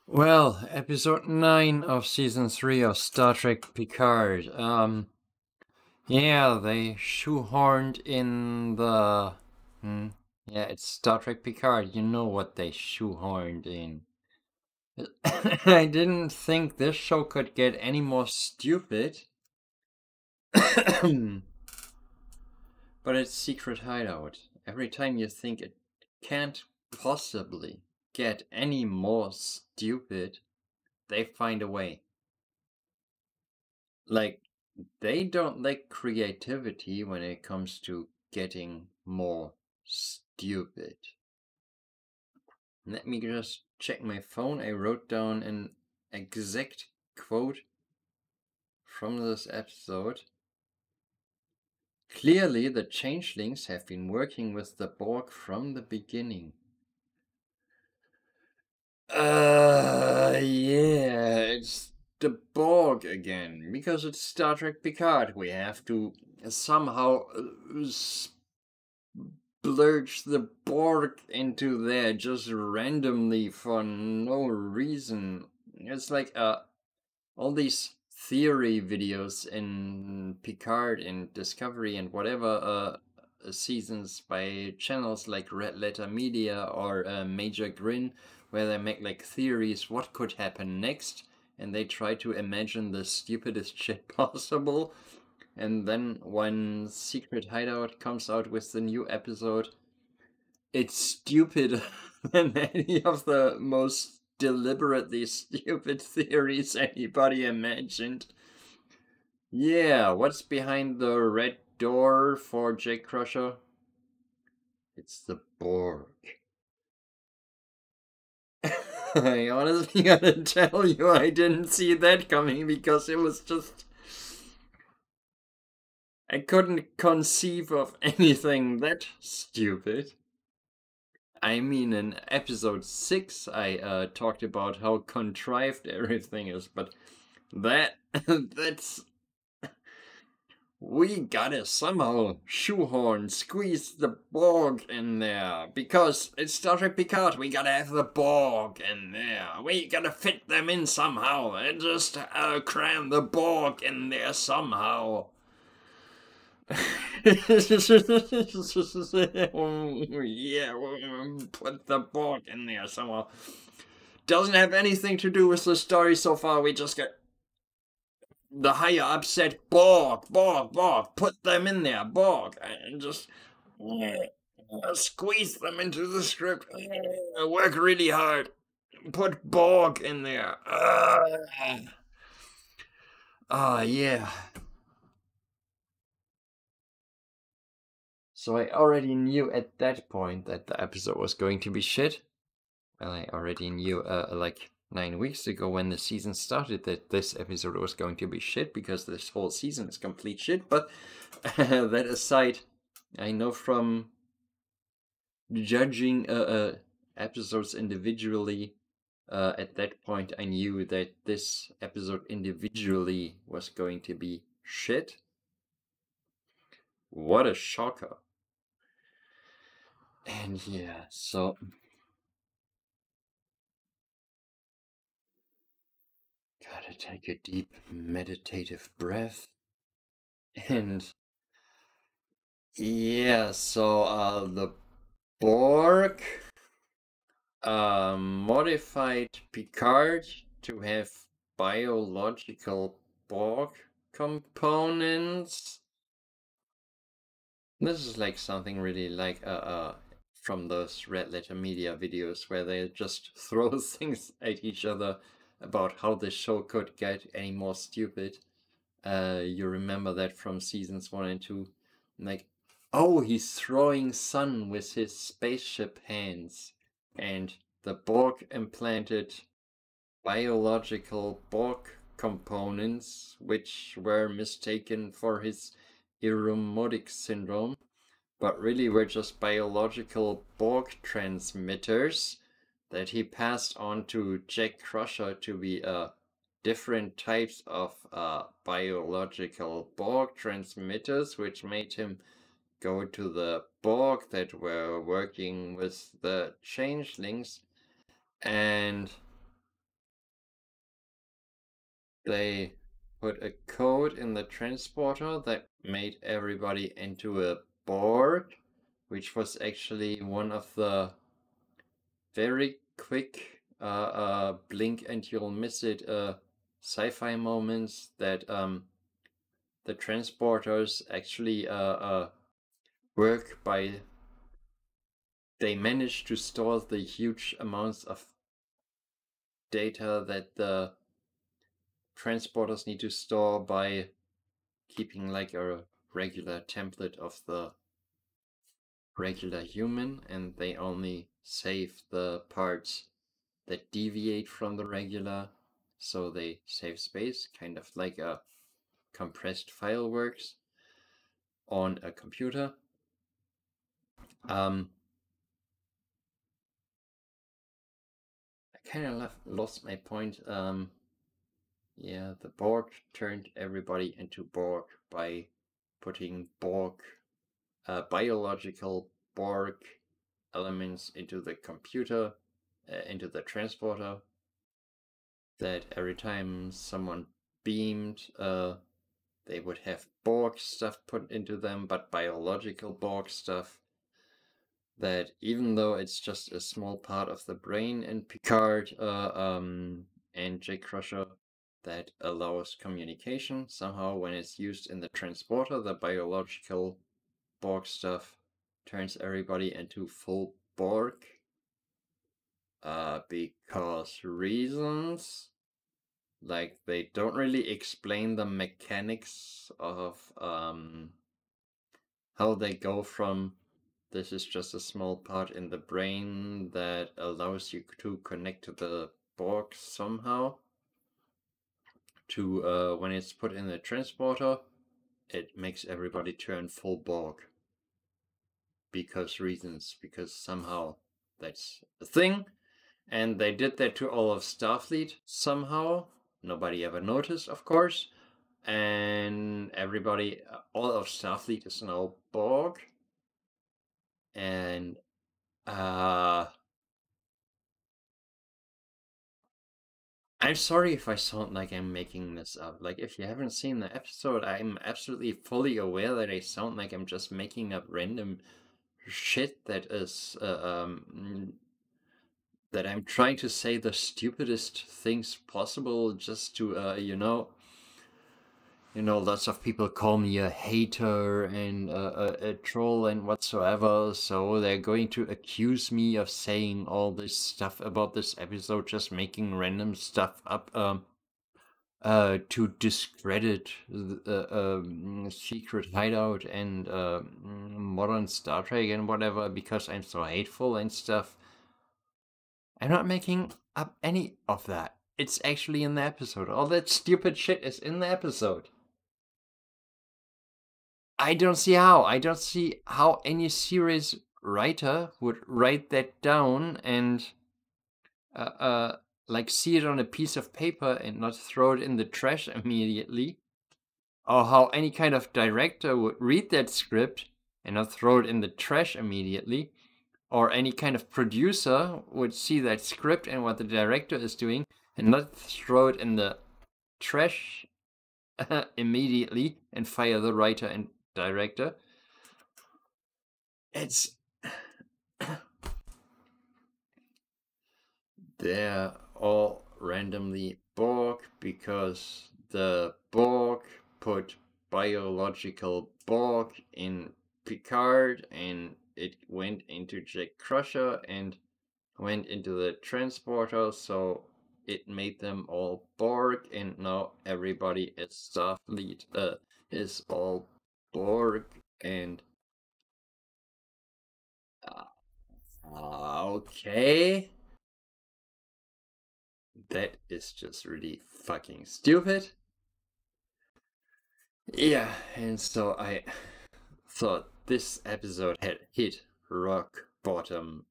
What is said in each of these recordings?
Well, episode 9 of season 3 of Star Trek Picard. Yeah, they shoehorned in the. Yeah, it's Star Trek Picard. You know what they shoehorned in. I didn't think this show could get any more stupid. But it's Secret Hideout. Every time you think it can't possibly get any more stupid, they find a way. Like, they don't like creativity when it comes to getting more stupid. Let me just check my phone. I wrote down an exact quote from this episode. Clearly, the changelings have been working with the Borg from the beginning. Yeah, it's the Borg again. Because it's Star Trek Picard, we have to somehow splurge the Borg into there just randomly for no reason. It's like all these theory videos in Picard and Discovery and whatever seasons by channels like Red Letter Media or Major Grin, where they make like theories what could happen next, and they try to imagine the stupidest shit possible. And then when Secret Hideout comes out with the new episode, it's stupider than any of the most deliberately stupid theories anybody imagined. Yeah, what's behind the red door for Jake Crusher? It's the Borg. I honestly gotta tell you, I didn't see that coming because it was just. I couldn't conceive of anything that stupid. I mean, in episode 6, I talked about how contrived everything is, but that's. We gotta somehow squeeze the Borg in there. Because it's Star Trek Picard, we gotta have the Borg in there. We gotta fit them in somehow and just cram the Borg in there somehow. Yeah, put the Borg in there somehow. Doesn't have anything to do with the story so far. We just got the higher up said Borg, put them in there, Borg, and just squeeze them into the script. Work really hard. Put Borg in there. Yeah. So I already knew at that point that the episode was going to be shit. Well, I already knew like 9 weeks ago when the season started that this episode was going to be shit because this whole season is complete shit. But that aside, I know from judging episodes individually, at that point I knew that this episode individually was going to be shit. What a shocker. And yeah, so gotta take a deep meditative breath. And yeah, so the Borg modified Picard to have biological Borg components. This is like something really like from those Red Letter Media videos where they just throw things at each other about how the show could get any more stupid. You remember that from seasons 1 and 2. Like, oh, he's throwing sun with his spaceship hands. And the Borg implanted biological Borg components, which were mistaken for his Irumodic syndrome, but really were just biological Borg transmitters that he passed on to Jack Crusher to be different types of biological Borg transmitters, which made him go to the Borg that were working with the changelings. And they put a code in the transporter that made everybody into a Borg, which was actually one of the very quick blink and you'll miss it sci-fi moments that the transporters actually work by, they manage to store the huge amounts of data that the transporters need to store by keeping like a regular template of the regular human, and they only save the parts that deviate from the regular, so they save space, kind of like a compressed file works on a computer. I kind of lost my point. Yeah, the Borg turned everybody into Borg by putting Borg, biological Borg elements into the computer, into the transporter, that every time someone beamed, they would have Borg stuff put into them, but biological Borg stuff, that even though it's just a small part of the brain in Picard and J. Crusher that allows communication, somehow when it's used in the transporter, the biological Borg stuff turns everybody into full Borg. Because reasons. Like, they don't really explain the mechanics of how they go from this is just a small part in the brain that allows you to connect to the Borg somehow, to when it's put in the transporter, it makes everybody turn full Borg. Because reasons, because somehow that's a thing. And they did that to all of Starfleet somehow. Nobody ever noticed, of course. And everybody, all of Starfleet is now Borg. And I'm sorry if I sound like I'm making this up. Like, if you haven't seen the episode, I'm absolutely fully aware that I sound like I'm just making up random shit that is that I'm trying to say the stupidest things possible just to lots of people call me a hater and a troll and whatsoever, so they're going to accuse me of saying all this stuff about this episode, just making random stuff up to discredit the Secret Hideout and modern Star Trek and whatever, because I'm so hateful and stuff. I'm not making up any of that. It's actually in the episode. All that stupid shit is in the episode. I don't see how. I don't see how any serious writer would write that down and like see it on a piece of paper and not throw it in the trash immediately. Or how any kind of director would read that script and not throw it in the trash immediately. Or any kind of producer would see that script and what the director is doing and not throw it in the trash immediately and fire the writer and director. It's they're all randomly Borg because the Borg put biological Borg in Picard and it went into Jack Crusher and went into the transporter, so it made them all Borg, and now everybody at Starfleet is all Borg, and okay. That is just really fucking stupid. Yeah, and so I thought this episode had hit rock bottom.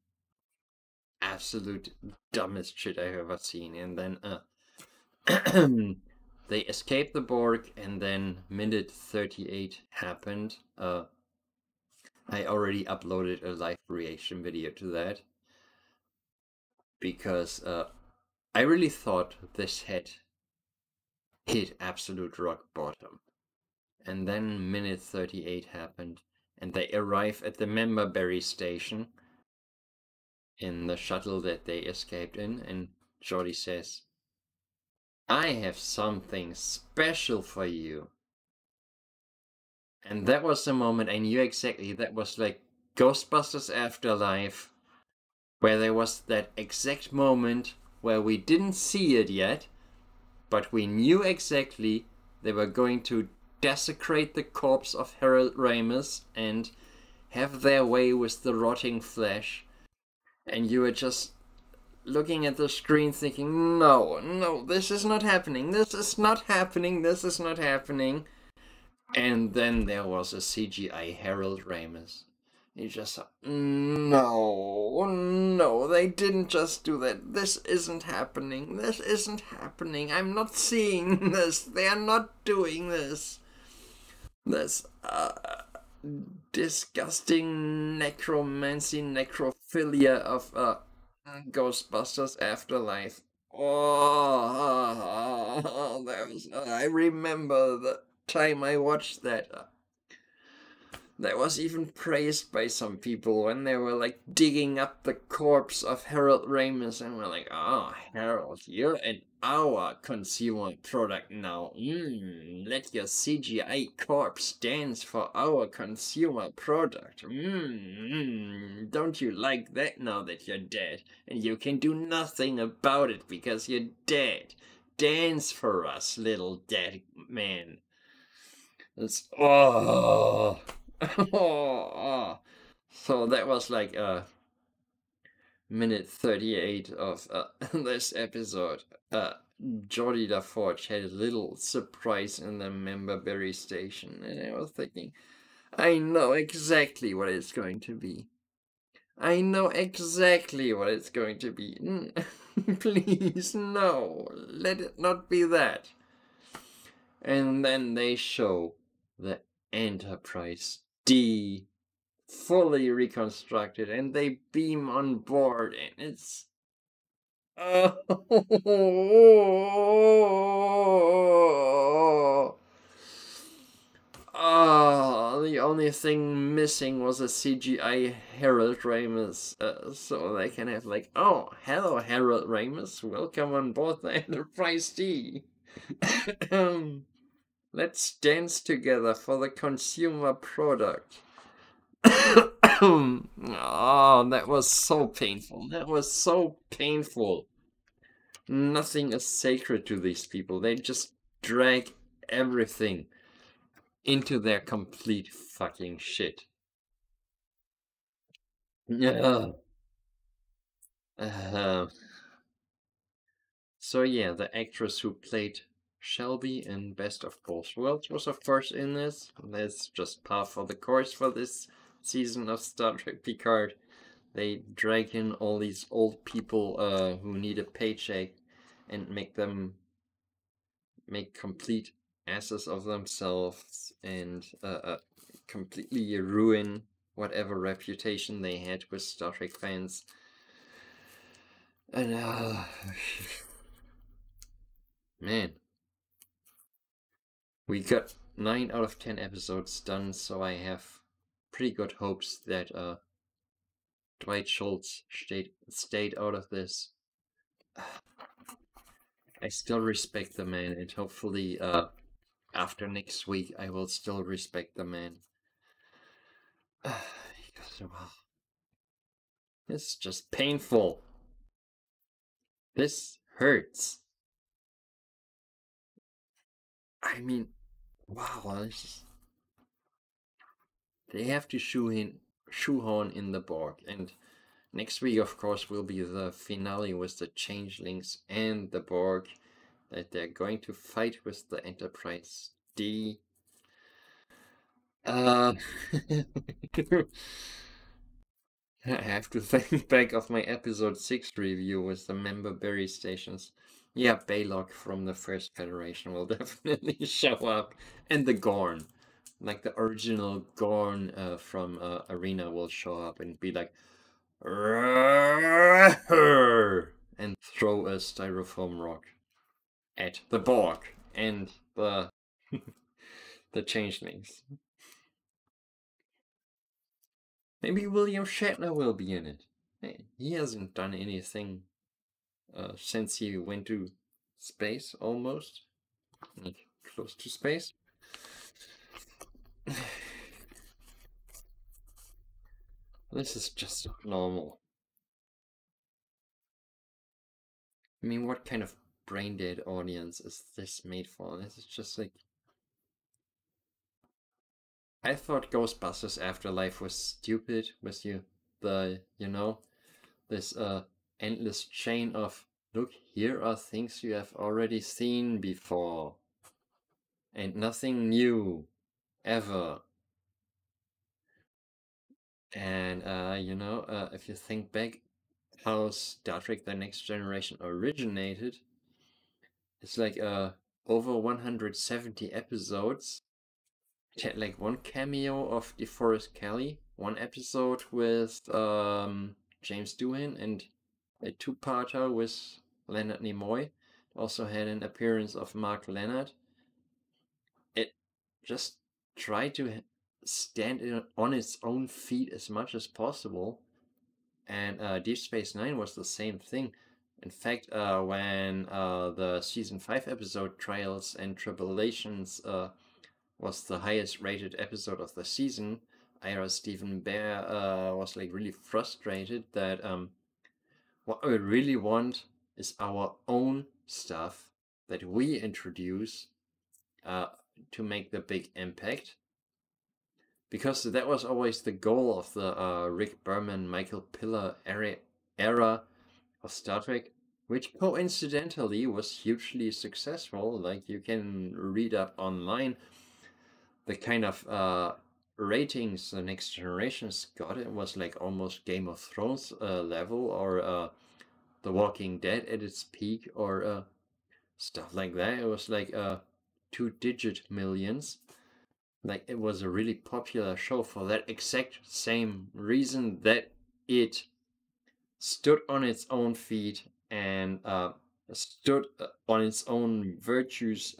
Absolute dumbest shit I've ever seen. And then they escaped the Borg, and then minute 38 happened. I already uploaded a live reaction video to that. Because I really thought this had hit absolute rock bottom. And then minute 38 happened, and they arrive at the Memberberry station in the shuttle that they escaped in, and Jordy says, I have something special for you. And that was the moment I knew exactly that was like Ghostbusters Afterlife, where there was that exact moment where we didn't see it yet, but we knew exactly they were going to desecrate the corpse of Harold Ramis and have their way with the rotting flesh. And you were just looking at the screen thinking, no, this is not happening, this is not happening, this is not happening. And then there was a CGI Harold Ramis. You just thought, no, they didn't just do that. This isn't happening. This isn't happening. I'm not seeing this. They are not doing this. This disgusting necromancy, necrophilia of Ghostbusters Afterlife. Oh, I remember the time I watched that. That was even praised by some people when they were like digging up the corpse of Harold Ramis and were like, oh, Harold, you're in our consumer product now. Let your CGI corpse dance for our consumer product. Don't you like that now that you're dead? And you can do nothing about it because you're dead. Dance for us, little dead man. It's, oh. So that was like minute 38 of this episode. Geordie LaForge had a little surprise in the Memberberry station, and I was thinking, I know exactly what it's going to be. I know exactly what it's going to be. Please, no, let it not be that. And then they show the Enterprise D fully reconstructed, and they beam on board, and it's the only thing missing was a CGI Harold Ramis, so they can have like, oh, hello Harold Ramis, welcome on board the Enterprise D. Let's dance together for the consumer product. Oh, that was so painful. That was so painful. Nothing is sacred to these people. They just drag everything into their complete fucking shit. So yeah, the actress who played Shelby in Best of Both Worlds was of course in this. That's just par for the course for this season of Star Trek Picard. They drag in all these old people who need a paycheck and make them make complete asses of themselves and completely ruin whatever reputation they had with Star Trek fans. And man, we got 9 out of 10 episodes done, so I have pretty good hopes that Dwight Schultz stayed out of this. I still respect the man, and hopefully after next week I will still respect the man. This is just painful. This hurts. I mean, wow, they have to shoehorn in the Borg, and next week, of course, will be the finale with the Changelings and the Borg, that they're going to fight with the Enterprise D. I have to think back of my episode 6 review with the Memberberry stations. Yeah, Baylock from the First Federation will definitely show up. And the Gorn. Like the original Gorn from Arena will show up and be like, and throw a styrofoam rock at the Borg. and the the changelings. Maybe William Shatner will be in it. Hey, he hasn't done anything since he went to space, almost. Like, close to space. This is just normal. I mean, what kind of brain dead audience is this made for? This is just like... I thought Ghostbusters Afterlife was stupid with this endless chain of, look, here are things you have already seen before. And nothing new, ever. And, if you think back how Star Trek The Next Generation originated, it's like over 170 episodes. It had like one cameo of DeForest Kelley, one episode with James Doohan, and a two-parter with Leonard Nimoy. Also had an appearance of Mark Leonard. It just tried to stand on its own feet as much as possible. And Deep Space Nine was the same thing. In fact, when the season 5 episode Trials and Tribulations was the highest rated episode of the season, Ira Stephen Bear was like really frustrated that what we really want is our own stuff that we introduce to make the big impact. Because that was always the goal of the Rick Berman, Michael Piller era of Star Trek, which coincidentally was hugely successful. Like, you can read up online the kind of ratings the Next Generations got. It was like almost Game of Thrones level, or The Walking Dead at its peak, or stuff like that. It was like 2-digit millions. Like, it was a really popular show for that exact same reason, that it stood on its own feet and stood on its own virtues,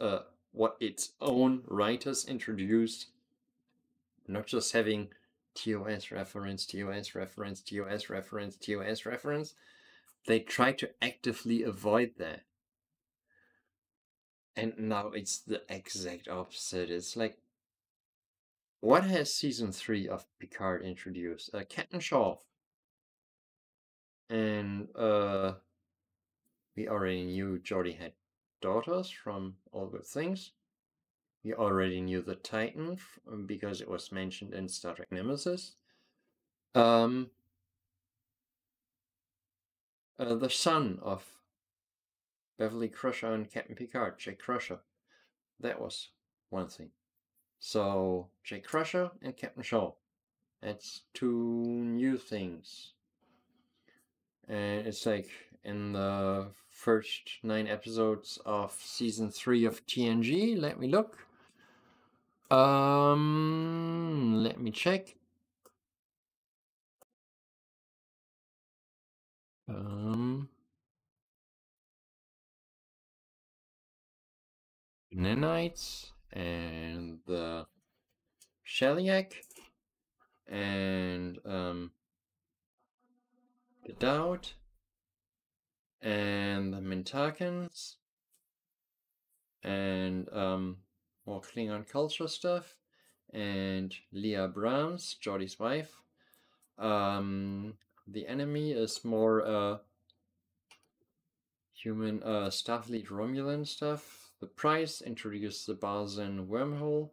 what its own writers introduced, not just having TOS reference, TOS reference, TOS reference, TOS reference. They tried to actively avoid that. And now it's the exact opposite. It's like, what has season 3 of Picard introduced? Captain Shaw. And we already knew Geordi had daughters from All Good Things. We already knew the Titan because it was mentioned in Star Trek Nemesis. The son of Beverly Crusher and Captain Picard, Jake Crusher. That was one thing. So, Jake Crusher and Captain Shaw. That's 2 new things. And it's like in the first 9 episodes of season 3 of TNG. Let me look. Let me check. Nanites and the Shellyak and the Dowd and the Mintakans and more Klingon culture stuff, and Leah Brahms, Geordi's wife. The enemy is more human Starfleet Romulan stuff. The Price introduced the Balzan wormhole.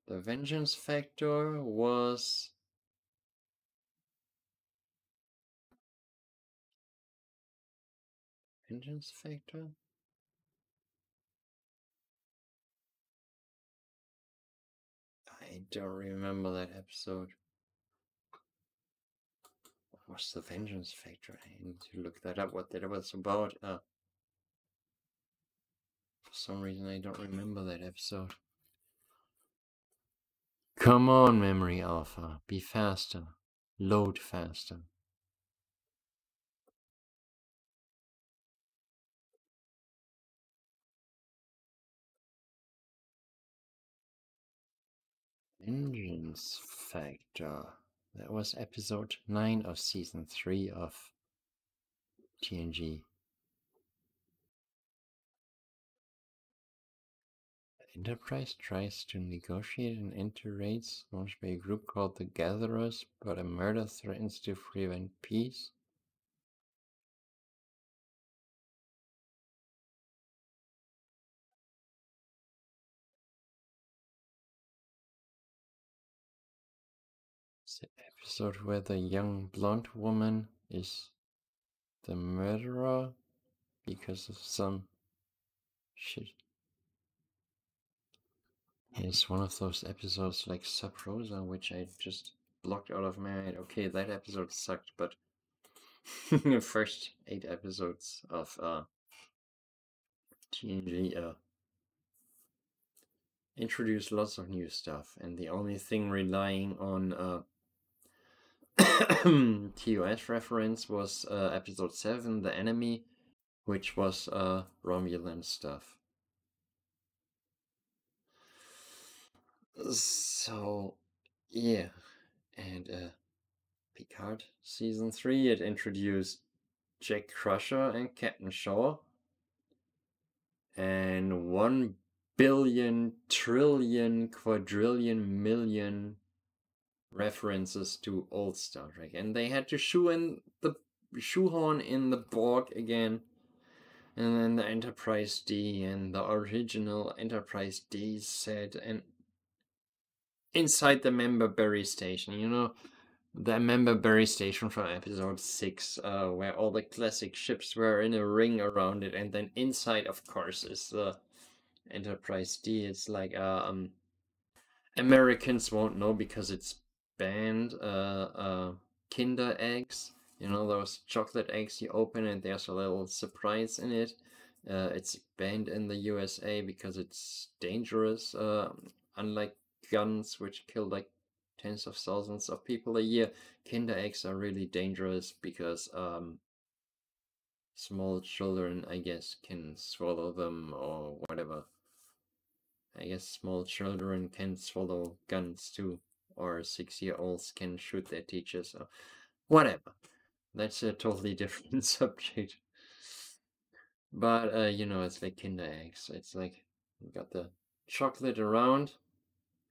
The Vengeance Factor was Vengeance Factor? I don't remember that episode. What was the Vengeance Factor? I need to look that up, what that was about. For some reason I don't remember that episode. Come on, Memory Alpha. Be faster. Load faster. Vengeance Factor. That was episode 9 of season 3 of TNG. Enterprise tries to negotiate an end to raids launched by a group called the Gatherers, but a murder threatens to prevent peace. It's the episode where the young blonde woman is the murderer because of some shit. It's one of those episodes like Sub Rosa, which I just blocked out of my head. Okay, that episode sucked, but the first 8 episodes of TNG introduced lots of new stuff, and the only thing relying on TOS reference was episode 7, The Enemy, which was Romulan stuff. So, yeah, and Picard season 3, it introduced Jack Crusher and Captain Shaw, and 1 billion, trillion, quadrillion, million references to old Star Trek, and they had to shoehorn in the Borg again, and then the Enterprise D and the original Enterprise D set, and inside the Member Berry Station, you know, the Member Berry Station from episode 6, where all the classic ships were in a ring around it, and then inside, of course, is the Enterprise D. It's like Americans won't know because it's banned. Kinder eggs, you know, those chocolate eggs you open and there's a little surprise in it. It's banned in the USA because it's dangerous. Unlike guns, which kill like tens of thousands of people a year, Kinder eggs are really dangerous because small children, I guess, can swallow them or whatever. I guess small children can swallow guns too, or 6-year-olds can shoot their teachers, or whatever. That's a totally different subject. But, you know, it's like Kinder eggs. It's like you got the chocolate around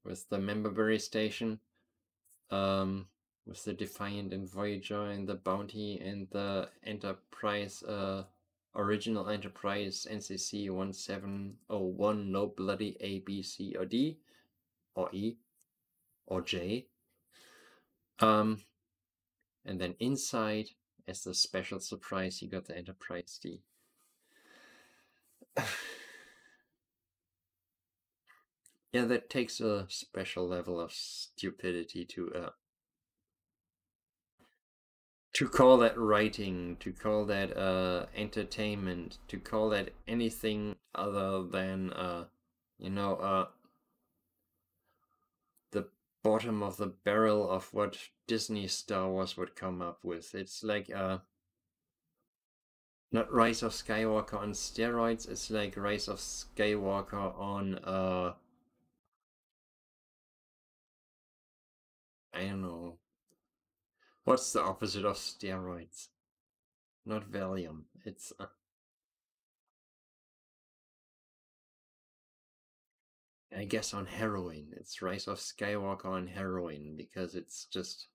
with the Memberberry Station, with the Defiant and Voyager and the Bounty and the Enterprise, original Enterprise NCC 1701, no bloody A, B, C, or D, or E, or J. And then inside, as the special surprise, you got the Enterprise D. Yeah, that takes a special level of stupidity to call that writing, to call that entertainment, to call that anything other than you know, the bottom of the barrel of what Disney Star Wars would come up with. It's like not Rise of Skywalker on steroids, it's like Rise of Skywalker on I don't know. What's the opposite of steroids? Not Valium. It's I guess on heroin. It's Rise of Skywalker on heroin because it's just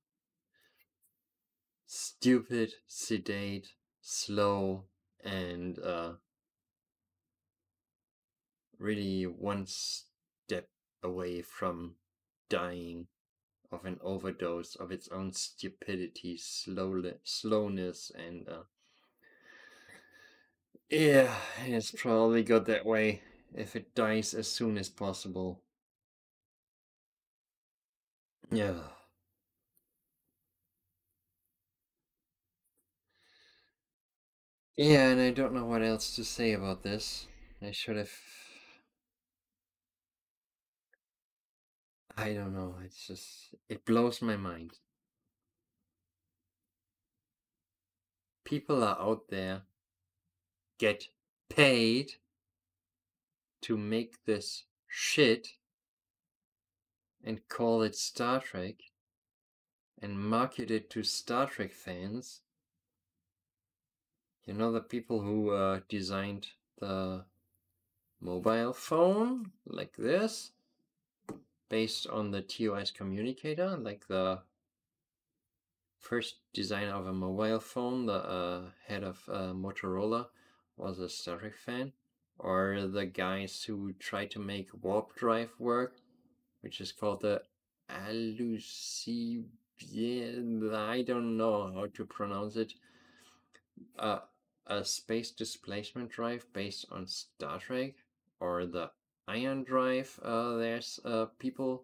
stupid, sedate, slow, and really one step away from dying of an overdose of its own stupidity, slowness, and yeah, it's probably got that way if it dies as soon as possible. Yeah. Yeah, and I don't know what else to say about this. I should have... I don't know, it's just... It blows my mind. People are out there, get paid to make this shit, and call it Star Trek and market it to Star Trek fans. You know, the people who designed the mobile phone like this, based on the TOS communicator, like the first designer of a mobile phone, the head of Motorola, was a Star Trek fan. Or the guys who tried to make warp drive work, which is called the I don't know how to pronounce it. A space displacement drive based on Star Trek, or the ion drive. There's people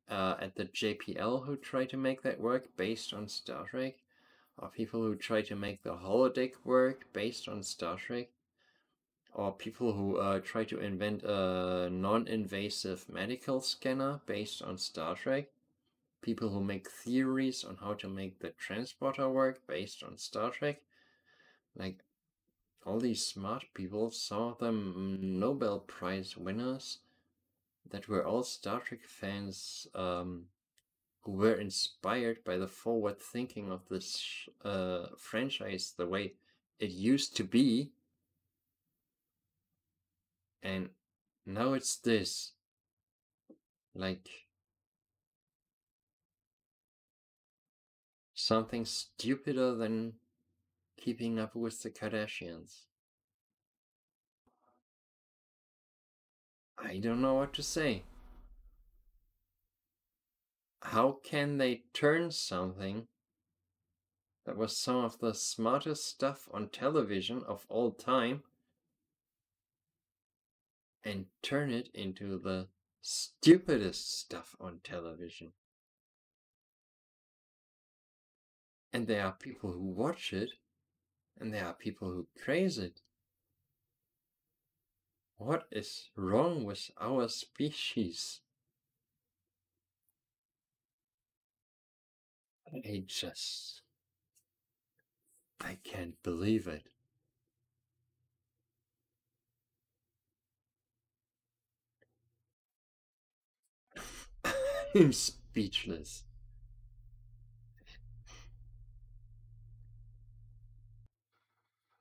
at the JPL who try to make that work based on Star Trek, or people who try to make the holodeck work based on Star Trek, or people who try to invent a non-invasive medical scanner based on Star Trek, people who make theories on how to make the transporter work based on Star Trek. Like, all these smart people, some of them Nobel Prize winners, that were all Star Trek fans, who were inspired by the forward thinking of this franchise the way it used to be. And now it's this. Like, something stupider than keeping up with the Kardashians. I don't know what to say. How can they turn something that was some of the smartest stuff on television of all time and turn it into the stupidest stuff on television? And there are people who watch it, and there are people who praise it. What is wrong with our species? I can't believe it. I'm speechless.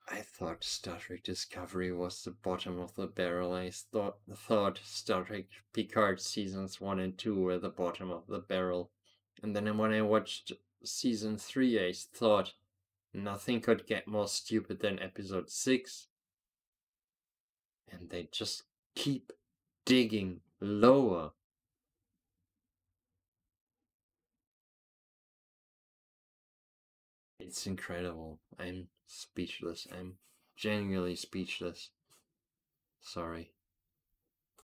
I thought Star Trek Discovery was the bottom of the barrel. I thought Star Trek Picard seasons 1 and 2 were the bottom of the barrel. And then when I watched season 3, I thought nothing could get more stupid than episode 6. And they just keep digging lower. It's incredible. I'm speechless. I'm genuinely speechless. Sorry.